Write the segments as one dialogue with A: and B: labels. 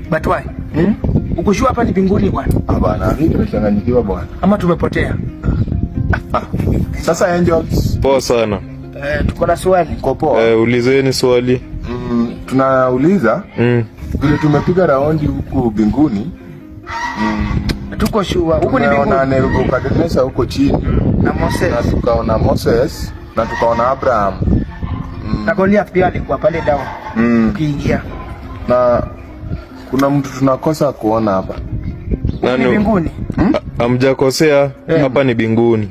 A: Batwai. Ukushua hapa ni mbinguni bwana?
B: Bwana, mimi tumechanganyikiwa bwana.
A: Ama tumepotea?
B: Sasa Angels.
C: Poa sana.
A: Tuko na swali.
B: Kwa poa.
C: Ulizeni swali.
B: Tunauliza vile tumepiga raundi huku mbinguni.
A: Tuko shua. Huko ni mbinguni.
B: Na Nebukadneza huko chini.
A: Na Moses.
B: Na tukaona Moses na tukaona Abraham.
A: Na Goliath pia alikuwa pale dawa. Ukiingia.
B: Na kuna mtu tunakosa kuona hapa.
A: Ni mbinguni.
C: Hamjakosea, hapa ni mbinguni.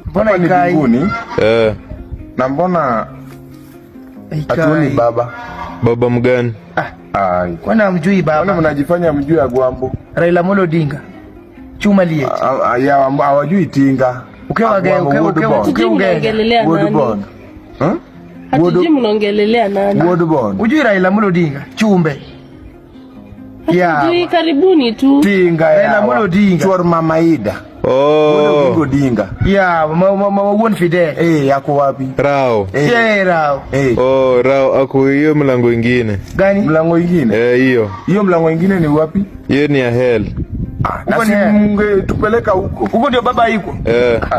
A: Mbona
B: ni mbinguni?
C: Na
B: mbona hatuoni baba?
C: Baba mgani?
A: Kwani hamjui baba?
B: Mbona mnajifanya mjui Agwambo?
A: Raila Amolo Odinga. Chuma liye.
B: Hawajui Tinga.
D: Unaongelelea nani? Hatujui mnaongelelea nani?
A: Ujui Raila Amolo Odinga? Chumbe.
D: Hatujui, karibuni tu.
B: Tinga
A: Raila Amolo Odinga.
B: Chor Mama Ida. Odinga.
A: Mama Fidel.
B: Yako wapi?
C: Rao.
A: Rao.
C: Rao ako hiyo mlango ingine.
A: Gani?
B: Mlango ingine?
C: Hiyo.
B: Hiyo mlango ingine ni wapi?
C: Hiyo ni ya hell.
B: Na si munge tupeleka huko.
A: Huko ndio baba yuko.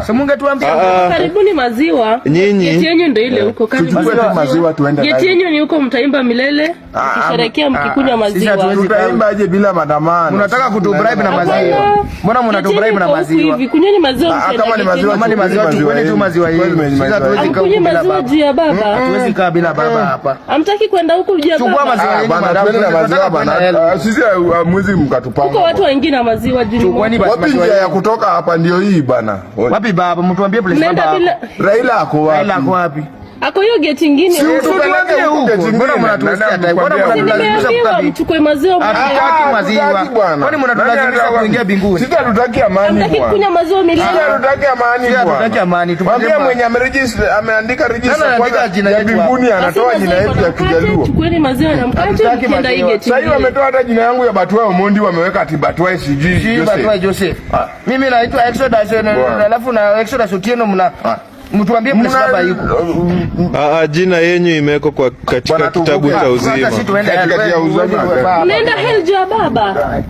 A: Si munge tuambie.
D: Karibuni maziwa.
C: Nyinyi.
D: Geti yenu ndio ile huko.
B: Karibuni maziwa tuende.
D: Geti yenu ni huko, mtaimba milele. Mkisherehekea mkikunywa maziwa.
B: Tutaimba aje bila maandamano?
A: Unataka kutubribe na maziwa? Mbona mnatubribe na maziwa?
D: Hivi kunyweni maziwa msherehekee.
A: Kama ni maziwa tukwende tu maziwa yenu. Sisi hatuwezi kaa
D: bila maziwa juu ya baba.
A: Hatuwezi kaa bila baba hapa.
D: Hamtaki kwenda huko juu ya baba.
A: Chukua maziwa yenu
B: bana. Sisi mwezi mkatupanga.
D: Huko watu wengine maziwa juu.
B: Wapi njia ya kutoka hapa ndio hii bana?
A: Wapi baba? Mtuambie place baba.
B: Raila ako wapi?
A: Raila ako wapi?
D: Ako hiyo geti nyingine.
B: Tupeleke huko.
A: Mbona mnatusikia tayari? Mbona
D: mnatulazimisha mchukue maziwa?
A: Hatutaki maziwa. Kwani mnatulazimisha kuingia mbinguni?
B: Sisi hatutaki amani bwana.
D: Hatutaki kunywa maziwa milele.
B: Sisi hatutaki amani bwana.
A: Hatutaki amani.
B: Mwambie mwenye ameandika register kwanza jina ya mbinguni anatoa jina yetu ya Kijaluo.
D: Chukueni maziwa na mkate mkienda hii geti.
B: Sasa hiyo wametoa hata jina yangu ya Batwai Omondi, wameweka ati Batwai sijui
A: Batwai Joseph. Mimi naitwa Exodus alafu na Exodus Otieno mtuambie place baba yuko.
C: Jina yenyu imewekwa kwa katika kitabu cha uzima.
A: Sisi tuende
D: Unaenda hell juu ya baba.